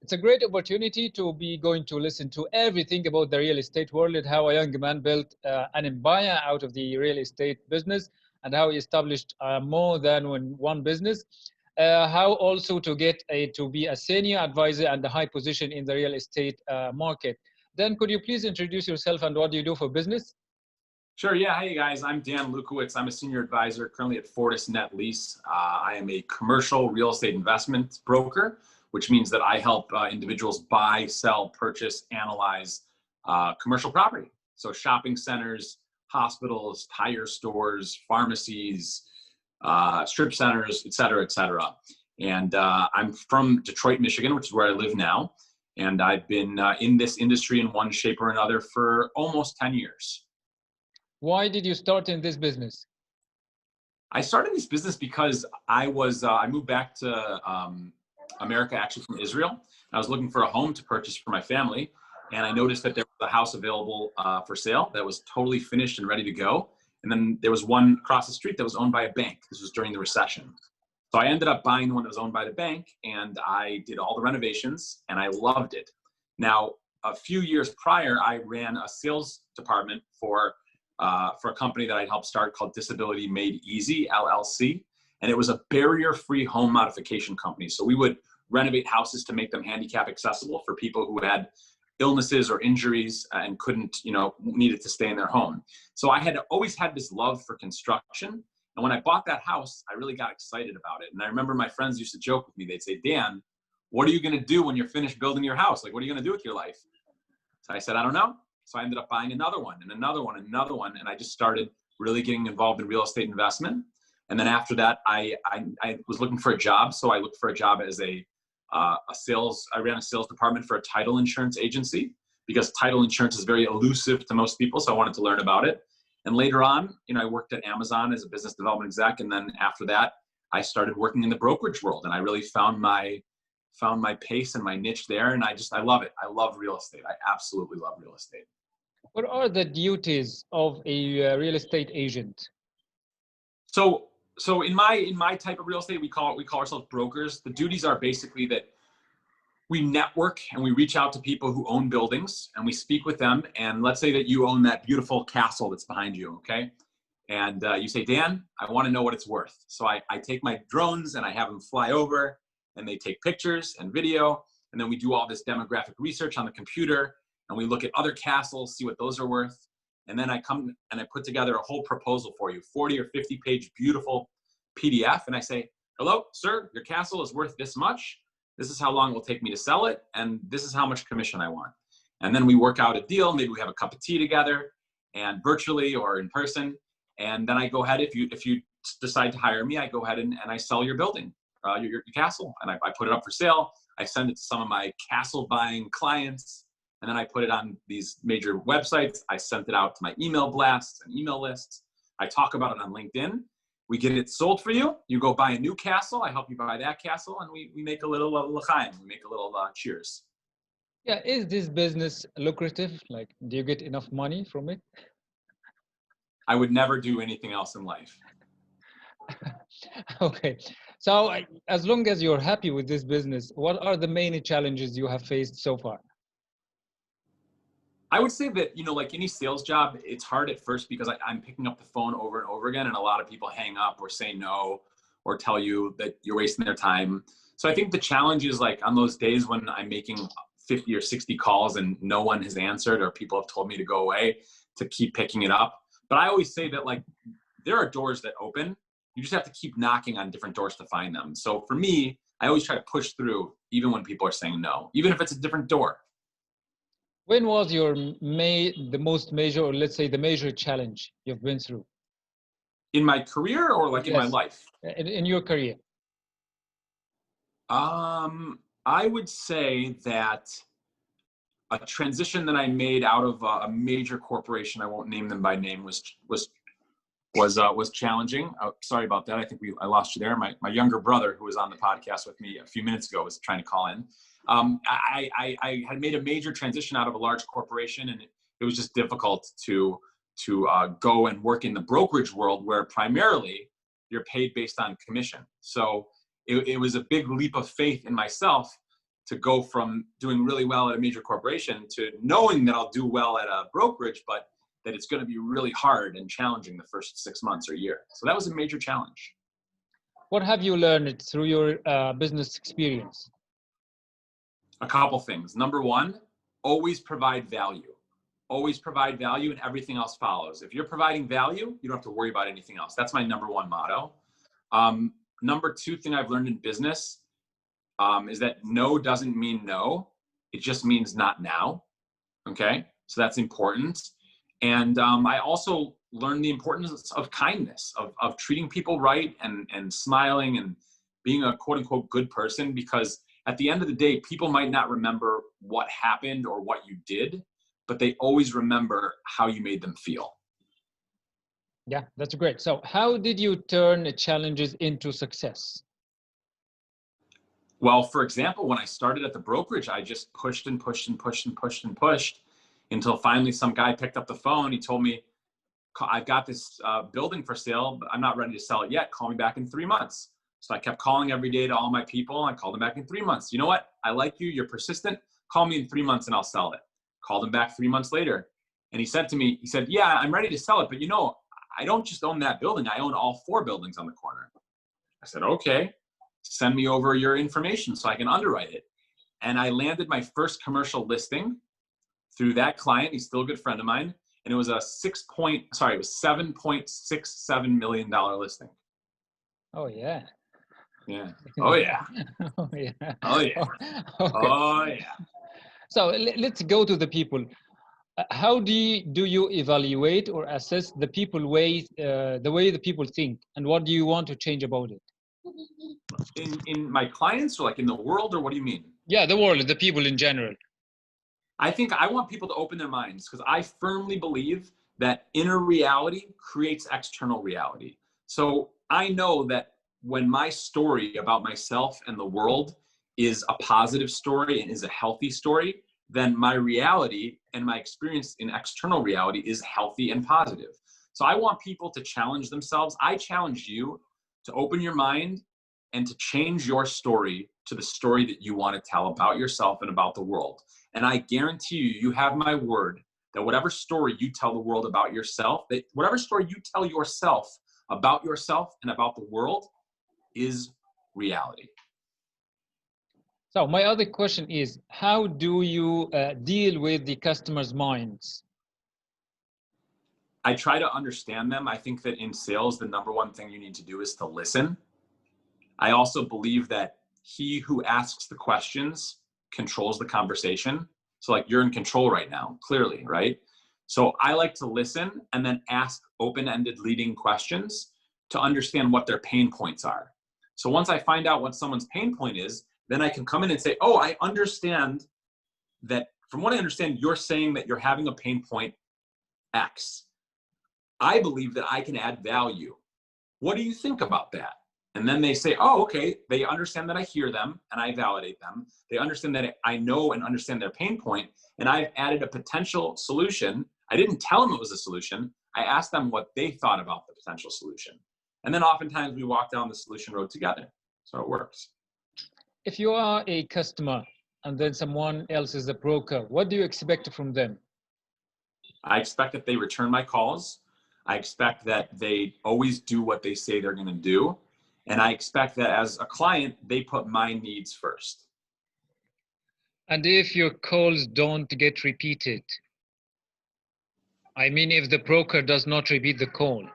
It's a great opportunity to be going to listen to everything about the real estate world, how a young man built an empire out of the real estate business, and how he established more than one business. How also to get to be a senior advisor and a high position in the real estate market. Dan, could you please introduce yourself and what do you do for business? Sure. Yeah. Hey guys, I'm Dan Lewkowicz. I'm a senior advisor currently at Fortis Net Lease. I am a commercial real estate investment broker, which means that I help individuals buy, sell, purchase, analyze commercial property. So shopping centers, hospitals, tire stores, pharmacies, strip centers, et cetera, et cetera. And I'm from Detroit, Michigan, which is where I live now. And I've been in this industry in one shape or another for almost 10 years. Why did you start in this business? I started this business because I moved back to America, actually from Israel. I was looking for a home to purchase for my family. And I noticed that there was a house available for sale that was totally finished and ready to go. And then there was one across the street that was owned by a bank. This was during the recession. So I ended up buying the one that was owned by the bank, and I did all the renovations and I loved it. Now, a few years prior, I ran a sales department for a company that I helped start called Disability Made Easy, LLC. And it was a barrier-free home modification company. So we would renovate houses to make them handicap accessible for people who had illnesses or injuries and couldn't, needed to stay in their home. So I had always had this love for construction. And when I bought that house, I really got excited about it. And I remember my friends used to joke with me. They'd say, Dan, what are you going to do when you're finished building your house? Like, what are you going to do with your life? So I said, I don't know. So I ended up buying another one and another one and another one. And I just started really getting involved in real estate investment. And then after that, I was looking for a job. So I looked for a job as I ran a sales department for a title insurance agency because title insurance is very elusive to most people. So I wanted to learn about it. And later on, I worked at Amazon as a business development exec. And then after that, I started working in the brokerage world. And I really found my pace and my niche there. And I love it. I love real estate. I absolutely love real estate. What are the duties of a real estate agent? So in my type of real estate, we call ourselves brokers. The duties are basically that we network and we reach out to people who own buildings and we speak with them. And let's say that you own that beautiful castle that's behind you, okay? And you say, Dan, I want to know what it's worth. So I take my drones and I have them fly over and they take pictures and video. And then we do all this demographic research on the computer and we look at other castles, see what those are worth. And then I come and I put together a whole proposal for you, 40 or 50 page beautiful PDF. And I say, hello, sir, your castle is worth this much. This is how long it will take me to sell it. And this is how much commission I want. And then we work out a deal. Maybe we have a cup of tea together and virtually or in person. And then I go ahead, if you decide to hire me, I go ahead and I sell your building, your castle. And I put it up for sale. I send it to some of my castle buying clients. And then I put it on these major websites. I sent it out to my email blasts and email lists. I talk about it on LinkedIn. We get it sold for you. You go buy a new castle. I help you buy that castle. And we make a little l'chaim. We make a little cheers. Yeah, is this business lucrative? Like, do you get enough money from it? I would never do anything else in life. Okay. So as long as you're happy with this business, what are the main challenges you have faced so far? I would say that, like any sales job, it's hard at first because I'm picking up the phone over and over again. And a lot of people hang up or say no, or tell you that you're wasting their time. So I think the challenge is like on those days when I'm making 50 or 60 calls and no one has answered or people have told me to go away, to keep picking it up. But I always say that like there are doors that open. You just have to keep knocking on different doors to find them. So for me, I always try to push through even when people are saying no, even if it's a different door. When was the most major, or let's say the major challenge you've been through? In my career or like in my life? In your career. I would say that a transition that I made out of a major corporation, I won't name them by name, was challenging. Sorry about that. I think I lost you there. My younger brother, who was on the podcast with me a few minutes ago, was trying to call in. I had made a major transition out of a large corporation, and it was just difficult to go and work in the brokerage world where primarily you're paid based on commission. So it was a big leap of faith in myself to go from doing really well at a major corporation to knowing that I'll do well at a brokerage, but that it's going to be really hard and challenging the first 6 months or year. So that was a major challenge. What have you learned through your business experience? A couple things. Number one, always provide value. Always provide value and everything else follows. If you're providing value, you don't have to worry about anything else. That's my number one motto. Number two thing I've learned in business is that no doesn't mean no. It just means not now. Okay. So that's important. And I also learned the importance of kindness, of treating people right and smiling and being a quote unquote good person, because at the end of the day, people might not remember what happened or what you did, but they always remember how you made them feel. Yeah, that's great. So how did you turn challenges into success? Well, for example, when I started at the brokerage, I just pushed and pushed and pushed and pushed and pushed until finally some guy picked up the phone. He told me, I've got this building for sale, but I'm not ready to sell it yet. Call me back in 3 months. So I kept calling every day to all my people. I called them back in 3 months. You know what? I like you. You're persistent. Call me in 3 months and I'll sell it. Called him back 3 months later. And he said to me, yeah, I'm ready to sell it. But you know, I don't just own that building. I own all 4 buildings on the corner. I said, okay, send me over your information so I can underwrite it. And I landed my first commercial listing through that client. He's still a good friend of mine. And it was a $7.67 million listing. Oh, yeah. Yeah. Oh, yeah. Oh, yeah. Oh, yeah. Okay. Oh, yeah. So let's go to the people. How do you evaluate or assess the people way the people think, and what do you want to change about it? In my clients, or like in the world, or what do you mean? Yeah, the world, the people in general. I think I want people to open their minds, because I firmly believe that inner reality creates external reality. So I know that when my story about myself and the world is a positive story and is a healthy story, then my reality and my experience in external reality is healthy and positive. So I want people to challenge themselves. I challenge you to open your mind and to change your story to the story that you want to tell about yourself and about the world. And I guarantee you, you have my word that whatever story you tell the world about yourself, that whatever story you tell yourself and about the world is reality. So my other question is, how do you deal with the customers' minds? I try to understand them. I think that in sales, the number one thing you need to do is to listen. I also believe that he who asks the questions controls the conversation. So like you're in control right now, clearly, right? So I like to listen and then ask open-ended leading questions to understand what their pain points are. So once I find out what someone's pain point is, then I can come in and say, oh, I understand that. From what I understand, you're saying that you're having a pain point X. I believe that I can add value. What do you think about that? And then they say, oh, okay. They understand that I hear them and I validate them. They understand that I know and understand their pain point, and I've added a potential solution. I didn't tell them it was a solution. I asked them what they thought about the potential solution. And then oftentimes we walk down the solution road together. So it works. If you are a customer and then someone else is a broker, what do you expect from them? I expect that they return my calls. I expect that they always do what they say they're going to do. And I expect that as a client, they put my needs first. And if your calls don't get repeated, I mean, if the broker does not repeat the call,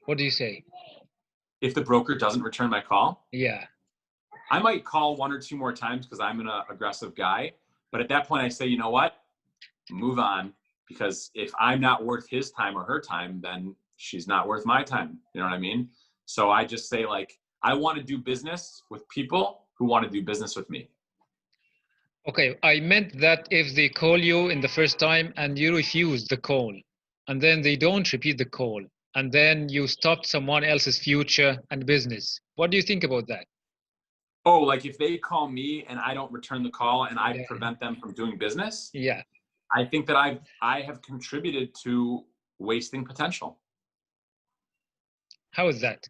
what do you say? If the broker doesn't return my call? Yeah. I might call 1 or 2 more times because I'm an aggressive guy. But at that point, I say, you know what? Move on. Because if I'm not worth his time or her time, then she's not worth my time. You know what I mean? So I just say, like, I want to do business with people who want to do business with me. Okay, I meant that if they call you in the first time and you refuse the call, and then they don't repeat the call, and then you stopped someone else's future and business, what do you think about that? Oh, like if they call me and I don't return the call and I prevent them from doing business? Yeah. I think that I have contributed to wasting potential. How is that?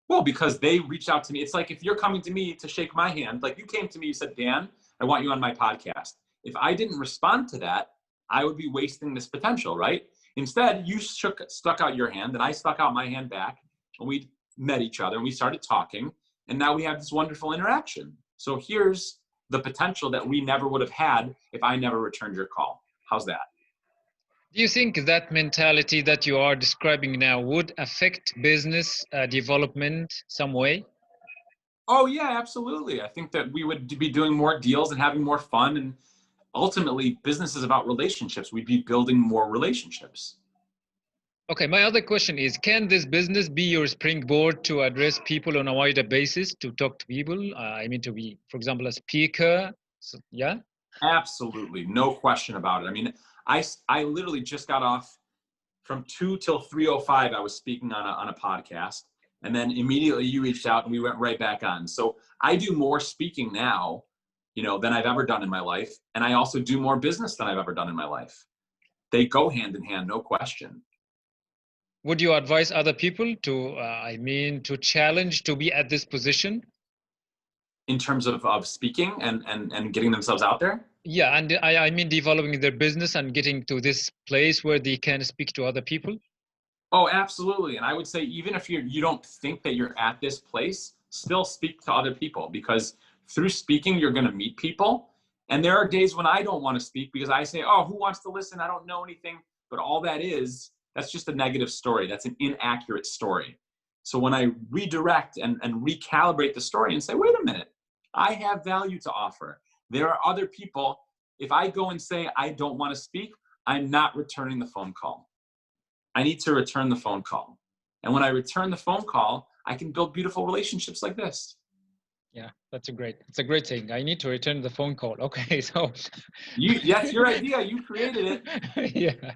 Well, because they reached out to me. It's like if you're coming to me to shake my hand, like you came to me, you said, Dan, I want you on my podcast. If I didn't respond to that, I would be wasting this potential, right? Instead, you stuck out your hand and I stuck out my hand back, and we met each other and we started talking, and now we have this wonderful interaction. So here's the potential that we never would have had if I never returned your call. How's that? Do you think that mentality that you are describing now would affect business development some way? Oh yeah, absolutely. I think that we would be doing more deals and having more fun, and ultimately business is about relationships. We'd be building more relationships. Okay, my other question is, can this business be your springboard to address people on a wider basis, to talk to people? I mean, to be, for example, a speaker? So, yeah? Absolutely. No question about it. I mean, I literally just got off from 2 till 3:05. I was speaking on a podcast, and then immediately you reached out and we went right back on. So I do more speaking now, than I've ever done in my life. And I also do more business than I've ever done in my life. They go hand in hand, no question. Would you advise other people to, to challenge to be at this position? In terms of speaking and getting themselves out there? Yeah, and I mean developing their business and getting to this place where they can speak to other people. Oh, absolutely. And I would say, even if you don't think that you're at this place, still speak to other people, because through speaking, you're going to meet people. And there are days when I don't want to speak because I say, oh, who wants to listen? I don't know anything. But all that's just a negative story. That's an inaccurate story. So when I redirect and recalibrate the story and say, wait a minute, I have value to offer. There are other people. If I go and say, I don't want to speak, I'm not returning the phone call. I need to return the phone call. And when I return the phone call, I can build beautiful relationships like this. Yeah, it's a great thing. I need to return the phone call. Okay, so That's your idea. You created it. Yeah.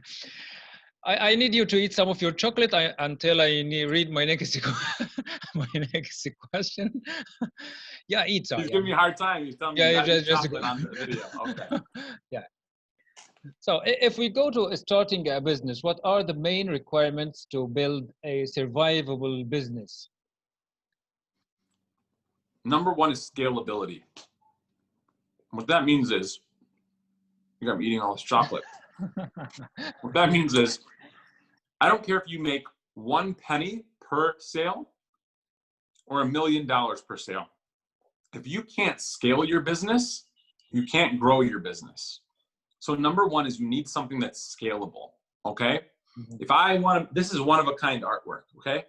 I need you to eat some of your chocolate until I read my next my next question. Yeah, eat some. He's Yeah. giving me a hard time. He's telling me Yeah, not to eat just chocolate on the video. Okay. Yeah. So if we go to starting a business, what are the main requirements to build a survivable business? Number one is scalability. What that means is, I'm eating all this chocolate. What that means is, I don't care if you make 1 penny per sale or $1 million per sale. If you can't scale your business, you can't grow your business. So number one is you need something that's scalable, okay? Mm-hmm. If I want to, this is one of a kind artwork, okay?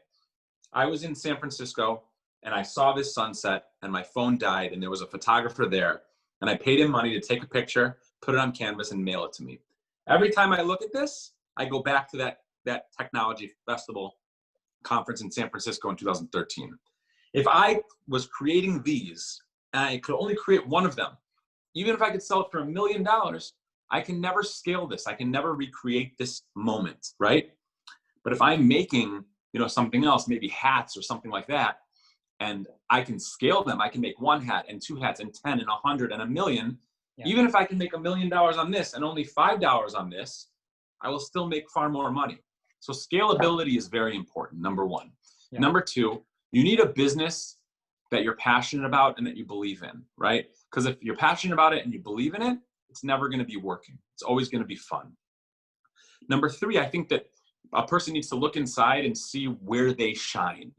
I was in San Francisco and I saw this sunset and my phone died and there was a photographer there and I paid him money to take a picture, put it on canvas and mail it to me. Every time I look at this, I go back to that technology festival conference in San Francisco in 2013. If I was creating these and I could only create one of them, even if I could sell it for $1 million, I can never scale this. I can never recreate this moment, right? But if I'm making, something else, maybe hats or something like that, and I can scale them, I can make 1 hat and 2 hats and 10 and 100 and 1 million. Yeah. Even if I can make $1 million on this and only $5 on this, I will still make far more money. So scalability is very important, number one. Yeah. Number two, you need a business that you're passionate about and that you believe in, right? Because if you're passionate about it and you believe in it, it's never going to be working. It's always going to be fun. Number three, I think that a person needs to look inside and see where they shine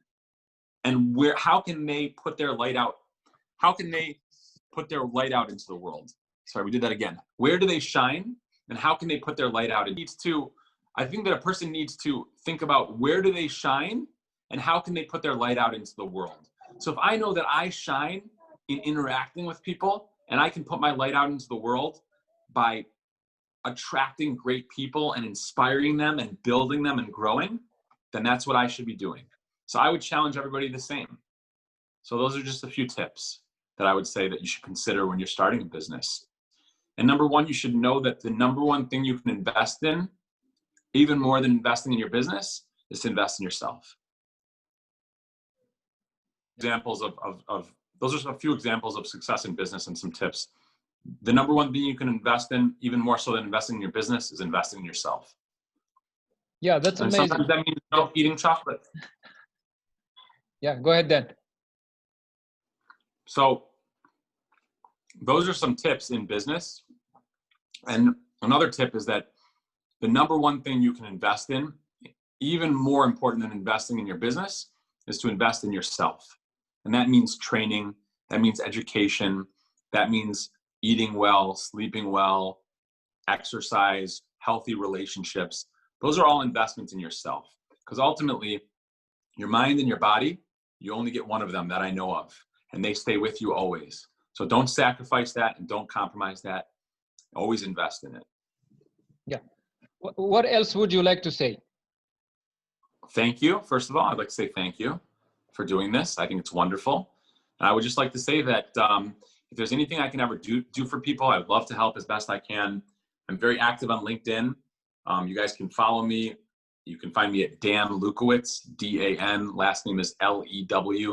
and how can they put their light out? How can they put their light out into the world? Sorry, we did that again. Where do they shine and how can they put their light out? I think that a person needs to think about where do they shine and how can they put their light out into the world? So if I know that I shine in interacting with people and I can put my light out into the world by attracting great people and inspiring them and building them and growing, then that's what I should be doing. So I would challenge everybody the same. So those are just a few tips that I would say that you should consider when you're starting a business. And number one, you should know that the number one thing you can invest in, even more than investing in your business, is to invest in yourself. Examples of those are a few examples of success in business and some tips. The number one thing you can invest in, even more so than investing in your business, is investing in yourself. Yeah, that's amazing. Sometimes that means eating chocolate. Yeah, go ahead then. So those are some tips in business. And another tip is that the number one thing you can invest in, even more important than investing in your business, is to invest in yourself. And that means training, that means education, that means eating well, sleeping well, exercise, healthy relationships. Those are all investments in yourself. Because ultimately, your mind and your body, you only get one of them that I know of, and they stay with you always. So don't sacrifice that and don't compromise that. Always invest in it. Yeah. What else would you like to say? Thank you. First of all, I'd like to say thank you for doing this. I think it's wonderful. And I would just like to say that if there's anything I can ever do for people, I would love to help as best I can. I'm very active on LinkedIn. You guys can follow me. You can find me at Dan Lewkowicz, D-A-N, last name is Lewkowicz.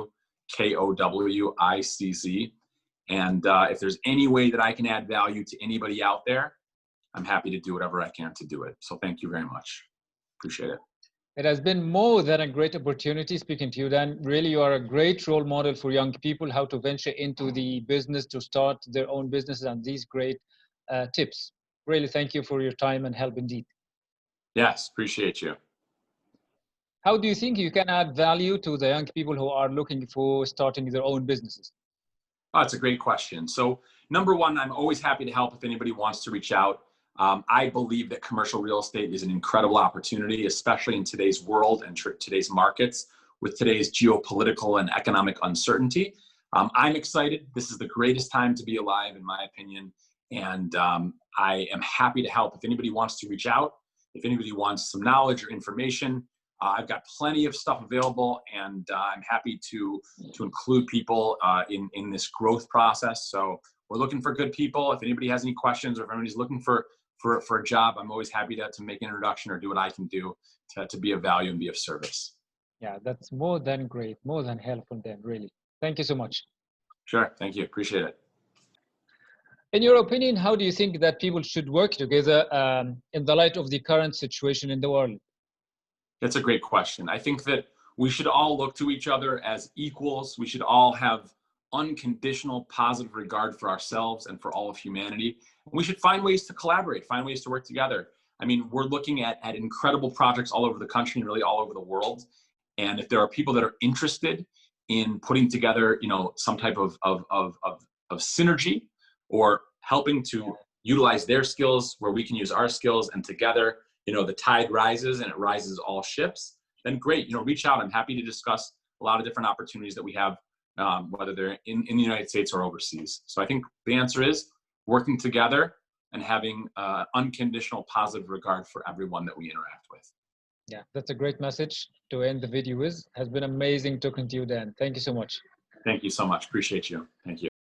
And if there's any way that I can add value to anybody out there, I'm happy to do whatever I can to do it. So thank you very much. Appreciate it. It has been more than a great opportunity speaking to you, Dan. Really, you are a great role model for young people, how to venture into the business, to start their own businesses, and these great tips. Really, thank you for your time and help indeed. Yes, appreciate you. How do you think you can add value to the young people who are looking for starting their own businesses? Oh, that's a great question. So number one, I'm always happy to help if anybody wants to reach out. I believe that commercial real estate is an incredible opportunity, especially in today's world and today's markets with today's geopolitical and economic uncertainty. I'm excited. This is the greatest time to be alive, in my opinion. And I am happy to help if anybody wants to reach out, if anybody wants some knowledge or information. I've got plenty of stuff available, and I'm happy to include people in this growth process. So we're looking for good people. If anybody has any questions or if anybody's looking for a job, I'm always happy to make an introduction or do what I can do to be of value and be of service. Yeah, that's more than great, more than helpful then, really. Thank you so much. Sure, thank you, appreciate it. In your opinion, how do you think that people should work together in the light of the current situation in the world? That's a great question. I think that we should all look to each other as equals. We should all have unconditional positive regard for ourselves and for all of humanity. We should find ways to collaborate, find ways to work together. I mean, we're looking at incredible projects all over the country and really all over the world. And if there are people that are interested in putting together, some type of synergy or helping to utilize their skills where we can use our skills, and together, the tide rises and it rises all ships, then great, reach out. I'm happy to discuss a lot of different opportunities that we have, whether they're in the United States or overseas. So I think the answer is working together and having unconditional positive regard for everyone that we interact with. Yeah, that's a great message to end the video with. Has been amazing talking to you, Dan. Thank you so much. Thank you so much. Appreciate you. Thank you.